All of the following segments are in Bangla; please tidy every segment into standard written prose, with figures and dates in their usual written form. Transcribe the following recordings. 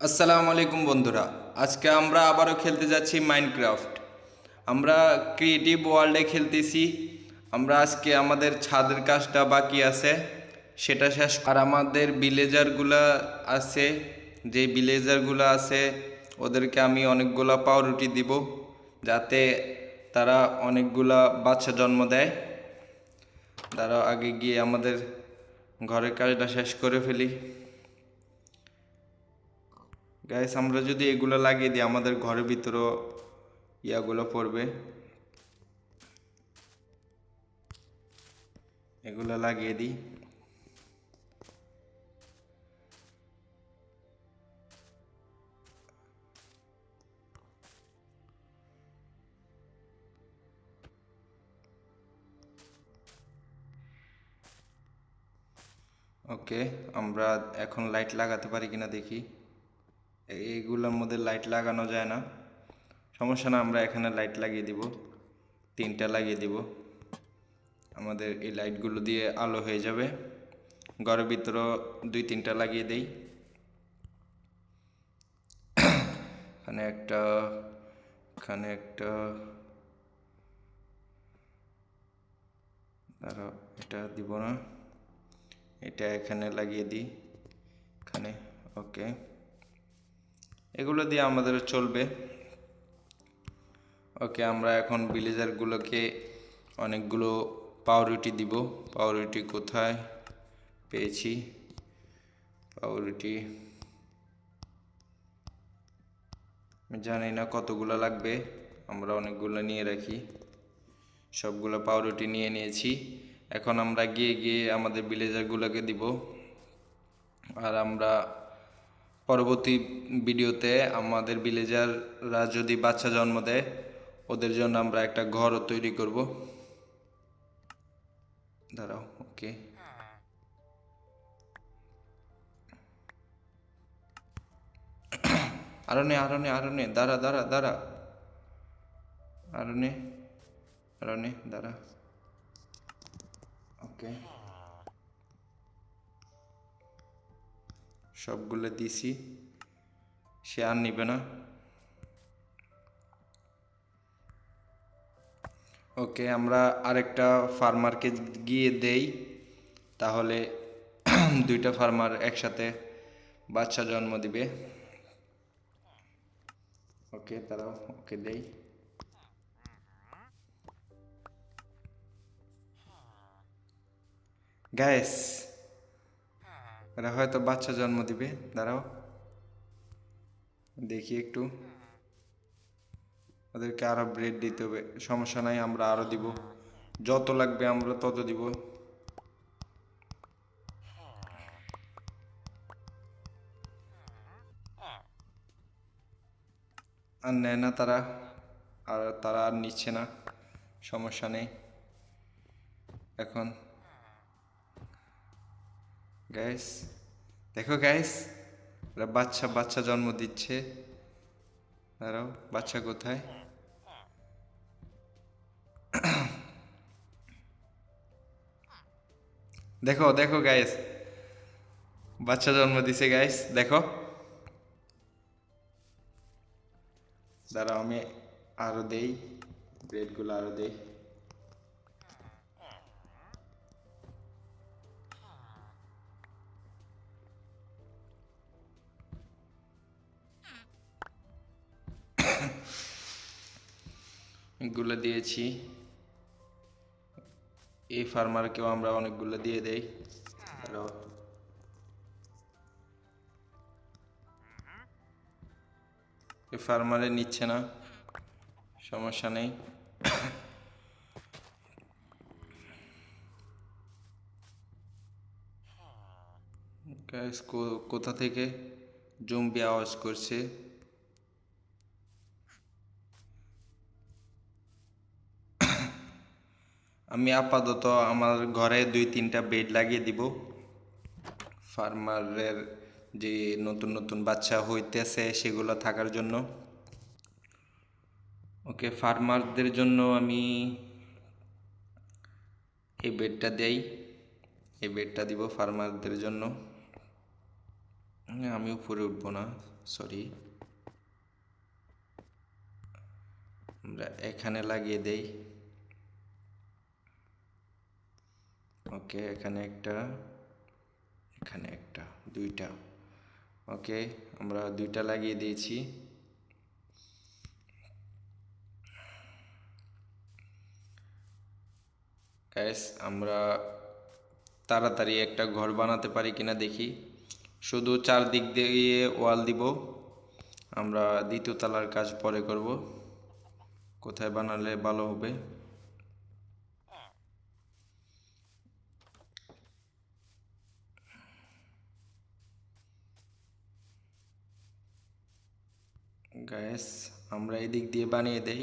আসসালামু আলাইকুম বন্ধুরা, আজকে আমরা আবারও খেলতে যাচ্ছি মাইনক্রাফট। আমরা ক্রিয়েটিভ ওয়ার্ল্ডে খেলতেছি। আমরা আজকে আমাদের ছাদের কাজটা বাকি আছে, সেটা শেষ। আর আমাদের ভিলেজারগুলা আছে, যে ভিলেজারগুলো আছে ওদেরকে আমি অনেকগুলা পাউরুটি দিব, যাতে তারা অনেকগুলা বাচ্চা জন্ম দেয়। তারা আগে গিয়ে আমাদের ঘরের কাজটা শেষ করে ফেলি। গাইস, আমরা যদি এগুলো লাগিয়ে দিই আমাদের ঘরের ভিতরেও ইয়াগুলো পড়বে। এগুলো লাগিয়ে দিই। ওকে, আমরা এখন লাইট লাগাতে পারি কিনা দেখি। এইগুলোর মধ্যে লাইট লাগানো যায় না, সমস্যা না, আমরা এখানে লাইট লাগিয়ে দিব, 3টা লাগিয়ে দিব। আমাদের এই লাইটগুলো দিয়ে আলো হয়ে যাবে। ঘরের ভিতরেও 2-3টা লাগিয়ে দেই। এখানে একটা, এখানে একটা, দাঁড়াও, এটা দিব না, এটা এখানে লাগিয়ে দিই, এখানে। ওকে, এগুলো দিয়ে আমাদের চলবে। ওকে, আমরা এখন ভিলেজারগুলোকে অনেকগুলো পাউরুটি দিব। পাউরুটি কোথায় পেয়েছি? পাউরুটি আমি জানি না কতগুলো লাগবে, আমরা অনেকগুলো নিয়ে রাখি। সবগুলো পাউরুটি নিয়ে নিয়েছি। এখন আমরা গিয়ে গিয়ে আমাদের ভিলেজারগুলোকে দিব। আর আমরা পরবর্তী ভিডিওতে আমাদের ভিলেজাররা যদি বাচ্চা জন্ম দেয়, ওদের জন্য আমরা একটা ঘরও তৈরি করব। দাঁড়াও, ওকে, আরো নে, আরো নে, আরো নে, দাঁড়া দাঁড়া দাঁড়া, আরো নে, আরো নে, দাঁড়া। ওকে, সবগুলো দিছি, সে আর নিবে না। ওকে, আমরা আরেকটা ফার্মারকে গিয়ে দেই, তাহলে 2টা ফার্মার একসাথে বাচ্চা জন্ম দিবে। ওকে, তারাও ওকে দেই। গ্যাস, এরা হয়তো বাচ্চা জন্ম দিবে, দাঁড়াও দেখি একটু। ওদেরকে আরো ব্রেড দিতে হবে, সমস্যা নাই, আমরা আরো দিব, যত লাগবে আমরা তত দিব। আর নেয় না তারা, আর তারা আর নিচ্ছে না, সমস্যা নেই। এখন গ্যাস, দেখো গ্যাস, এরা বাচ্চা বাচ্চা জন্ম দিচ্ছে। দাঁড়াও, বাচ্চা কোথায়? দেখো দেখো গাইস, বাচ্চা জন্ম দিছে গাইস, দেখো। দাঁড়াও, আমি আরো দেই, ব্রেডগুলো আরো দেই। এগুলো দিয়েছি, এই ফার্মারকেও আমরা অনেকগুলো দিয়ে দেই। দাঁড়াও, এই ফার্মারে নিচ্ছে না, সমস্যা নেই। গাইস, কোথা থেকে জম্বি আওয়াজ করছে? আমি আপাতত আমার ঘরে 2-3টা বেড লাগিয়ে দিব, ফার্মারের যে নতুন নতুন বাচ্চা হইতেছে সেগুলো থাকার জন্য। ওকে, ফার্মারদের জন্য আমি এই বেডটা দেই, এই বেডটা দিব ফার্মারদের জন্য। আমি উপরে উঠবো না, সরি, আমরা এখানে লাগিয়ে দেই। ওকে, এখানে একটা, এখানে একটা, দুইটা। ওকে, আমরা দুইটা লাগিয়ে দিয়েছি। গাইস, আমরা তাড়াতাড়ি একটা ঘর বানাতে পারি কিনা দেখি। শুধু চারদিক দিয়ে ওয়াল দিব। আমরা দ্বিতীয় তলার কাজ পরে করব। কোথায় বানালে ভালো হবে? গাইস, আমরা এদিক দিয়ে বানিয়ে দেই,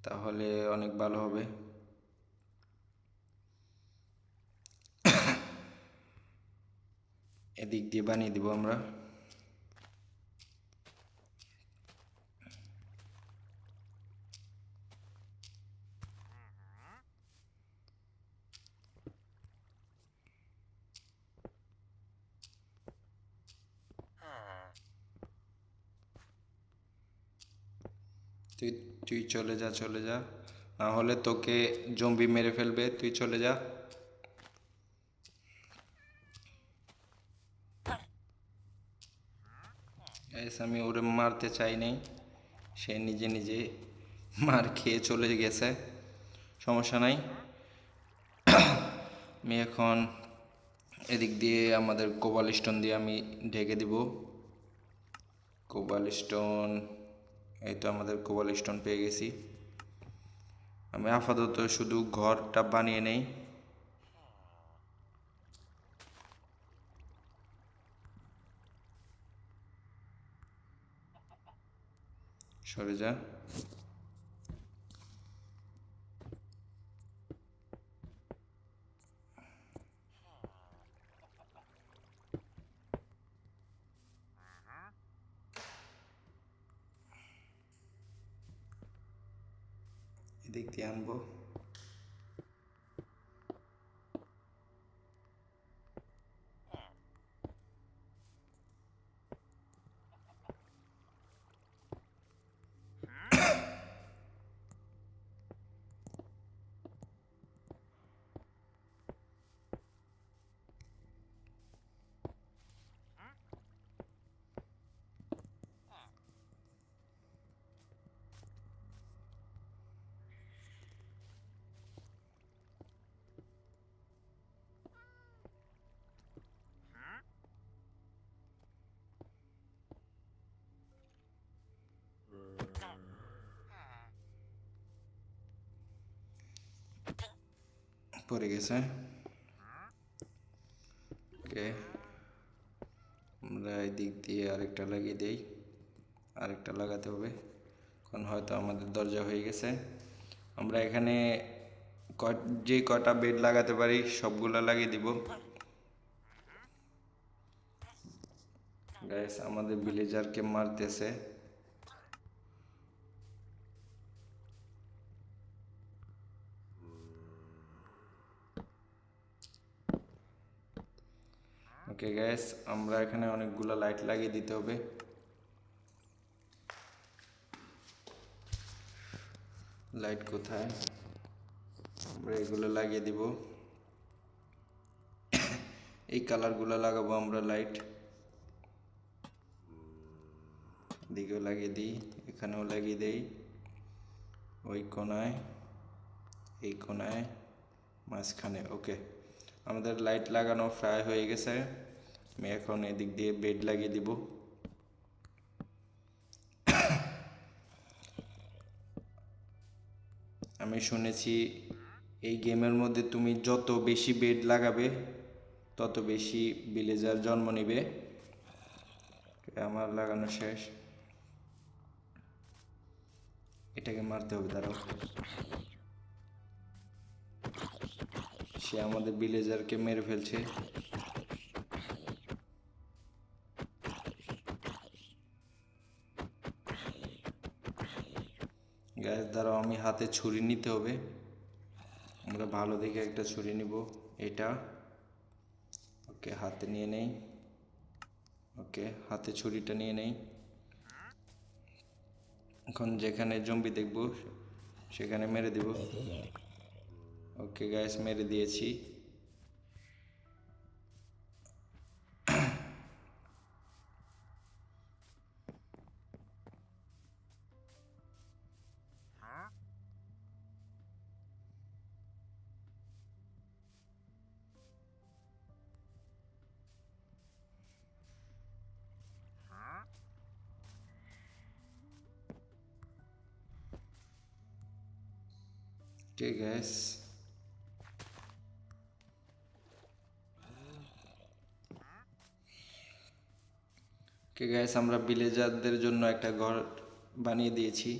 তাহলে অনেক ভালো হবে। এদিক দিয়ে বানিয়ে দিব আমরা। তুই তুই চলে যা, চলে যা, না হলে তোকে জম্বি মেরে ফেলবে। তুই চলে যা। গাইস, আমি ওরে মারতে চাই নাই, সে নিজে নিজে মার খেয়ে চলে গেছে। সমস্যা নাই। আমি এখন এদিক দিয়ে আমাদের কোবাল স্টোন দিয়ে আমি ঢেকে দিব। কোবাল স্টোন, এই তো আমাদের কোবাল স্টোন পেয়ে গেছি। আমি আপাতত শুধু ঘরটা বানিয়ে নেই। সরে যা। এদিক দিয়ে আনবো। পড়ে গেছে। ওকে, আমরা এই দিক দিয়ে আরেকটা লাগিয়ে দেই। আরেকটা লাগাতে হবে, কারণ হয়তো আমাদের দরজা হয়ে গেছে। আমরা এখানে যে কটা বেড লাগাতে পারি সবগুলা লাগিয়ে দিব। গাইস, আমাদের ভিলেজারকে মারতেছে। ওকে গাইস, আমরা এখানে অনেকগুলো লাইট লাগিয়ে দিতে হবে। লাইট কোথায়? আমরা এগুলো লাগিয়ে দিব। এই কালারগুলো লাগাবো আমরা লাইট। দিকেও লাগিয়ে দিই, এখানেও লাগিয়ে দেই, ওই কোনায়, এই কোনায়, মাঝখানে। ওকে, আমাদের লাইট লাগানো প্রায় হয়ে গেছে। আমি এখন এদিক দিয়ে বেড লাগিয়ে দিব। আমি শুনেছি এই গেমের মধ্যে তুমি যত বেশি বেড লাগাবে তত বেশি ভিলেজার জন্ম নিবে। আমার লাগানো শেষ। এটাকে মারতে হবে, দাঁড়াও। সে আমাদের ভিলেজারকে মেরে ফেলছে। গ্যাস, দাঁড়াও, আমি হাতে ছুরি নিতে হবে। আমরা ভালো দেখে একটা ছুরি নিব, এটা। ওকে, হাতে নিয়ে নেই। ওকে, হাতে ছুরিটা নিয়ে নেই। এখন যেখানে জম্বি দেখব সেখানে মেরে দিব। ওকে গাইস, মেরে দিয়েছি। ওকে গাইস, আমরা ভিলেজারদের জন্য একটা ঘর বানিয়ে দিয়েছি।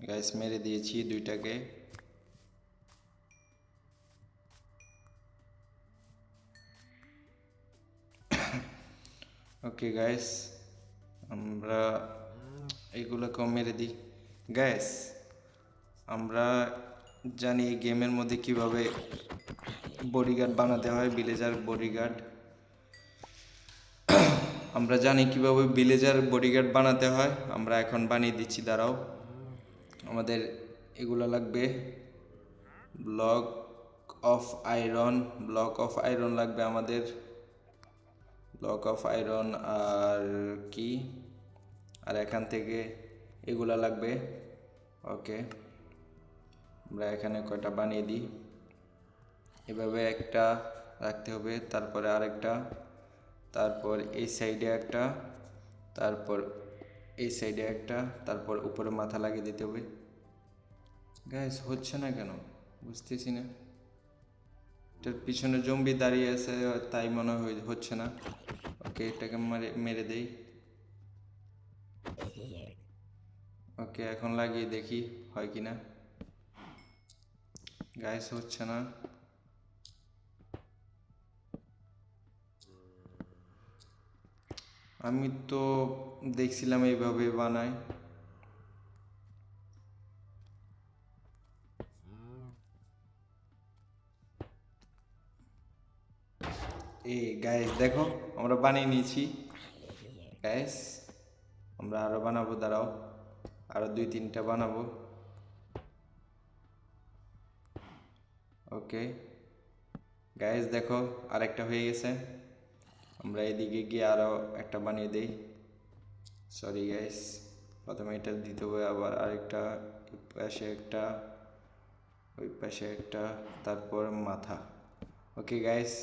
গাইস, মেরে দিয়েছি দুইটাকে। ওকে গাইস, আমরা এগুলোকেও মেরে দিই। গাইস, আমরা জানি এই গেমের মধ্যে কিভাবে বডিগার্ড বানাতে হয়, ভিলেজার বডিগার্ড। আমরা জানি কিভাবে ভিলেজার বডিগার্ড বানাতে হয়, আমরা এখন বানিয়ে দিচ্ছি। দাঁড়াও, আমাদের এগুলো লাগবে। ব্লক অফ আয়রন লাগবে আমাদের। ব্লক অফ আয়রন আর কি, আর এখান থেকে এগুলা লাগবে। ওকে, আমরা এখানে কয়টা বানিয়ে দিই। এভাবে একটা রাখতে হবে, তারপরে আরেকটা, তারপর এই সাইডে একটা, তারপর এই সাইডে একটা, তারপর উপরে মাথা লাগিয়ে দিতে হবে। গাইস, হচ্ছে না কেন বুঝতেছি না। এটার পিছনে জম্বি দাঁড়িয়ে আছে, তাই মনে হচ্ছে না। ওকে, এটাকে মেরে দেই। ওকে, এখন লাগিয়ে দেখি হয় কিনা। গাইস, হচ্ছে না। আমি তো দেখছিলাম এইভাবে বানায়। এই গাইস দেখো, আমরা বানিয়ে নিয়েছি। গাইস, আমরা আরো বানাবো, দাঁড়াও, আরো 2-3টা বানাবো। ওকে গাইস, দেখো আরেকটা হয়ে গেছে। আমরা এদিকে গিয়ে আরো একটা বানিয়ে দেই। সরি গাইস, প্রথমে এটা দিতে হবে, আবার আরেকটা, এই পাশে একটা, ওই পাশে একটা, তারপর মাথা। ওকে গাইস,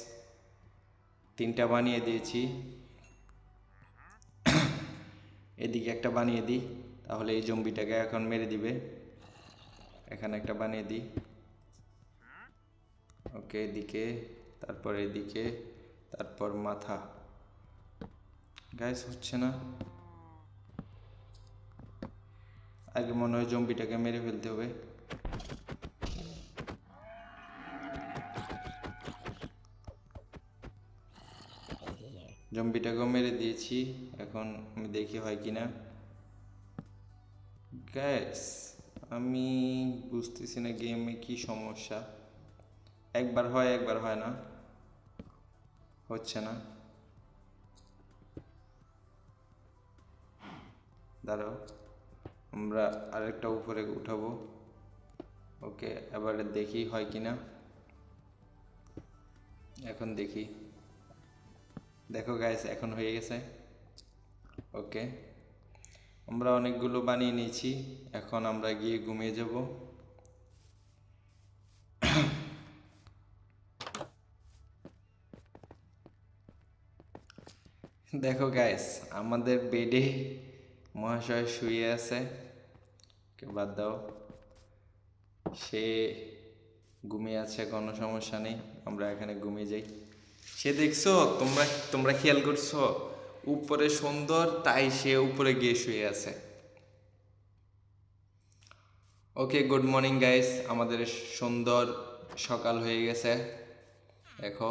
3টা বানিয়ে দিয়েছি। এদিকে একটা বানিয়ে দিই, তাহলে এই জম্বিটাকে এখন মেরে দিবে। এখানে একটা বানিয়ে দিই। ওকে, এদিকে, তারপর এদিকে, তারপর মাথা। গাইস, হচ্ছে না। আগে মনে হয় জম্বিটাকে মেরে ফেলতে হবে। জম্বিটাকেও মেরে দিয়েছি, এখন আমি দেখি হয় কিনা। গ্যাস, আমি বুঝতেছি না গেমে কি সমস্যা। একবার হয় একবার হয় না, হচ্ছে না। দাঁড়াও, আমরা আরেকটা উপরে উঠাবো। ওকে, এবারে দেখি হয় কিনা। এখন দেখি, দেখো গাইস, এখন হয়ে গেছে। ওকে, আমরা অনেকগুলো বানিয়ে নিয়েছি, এখন আমরা গিয়ে ঘুমিয়ে যাব। দেখো গাইস, আমাদের বেডে মহাশয় শুয়ে আছে। কে বাদ দাও, সে ঘুমিয়ে আছে, কোনো সমস্যা নেই, আমরা এখানে ঘুমিয়ে যাই। সে দেখছো, তোমরা তোমরা খেয়াল করছো, উপরে সুন্দর, তাই সে উপরে গিয়ে শুয়ে আছে। ওকে, গুড মর্নিং গাইস, আমাদের সুন্দর সকাল হয়ে গেছে। দেখো,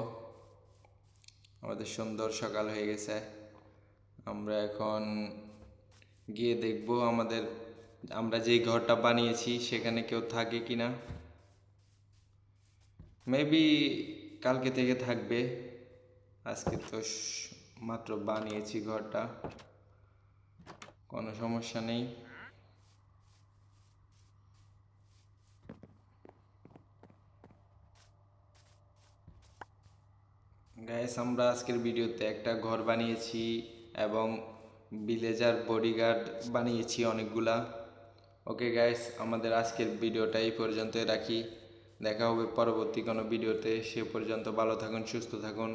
আমাদের সুন্দর সকাল হয়ে গেছে। আমরা এখন গিয়ে দেখব আমরা যেই ঘরটা বানিয়েছি সেখানে কেউ থাকে কিনা। মেবি কালকে থেকে থাকবে। আজকে তো মাত্র বানিয়েছি ঘরটা, কোনো সমস্যা নেই। গাইস, আমরা আজকের ভিডিওতে একটা ঘর বানিয়েছি এবং ভিলেজার বডিগার্ড বানিয়েছি অনেকগুলা। ওকে গাইস, আমাদের আজকের ভিডিওটা এই পর্যন্তই রাখি। দেখা হবে পরবর্তী কোনো ভিডিওতে। সে পর্যন্ত ভালো থাকুন, সুস্থ থাকুন।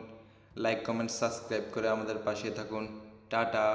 লাইক কমেন্ট সাবস্ক্রাইব করে আমাদের পাশে থাকুন। টাটা।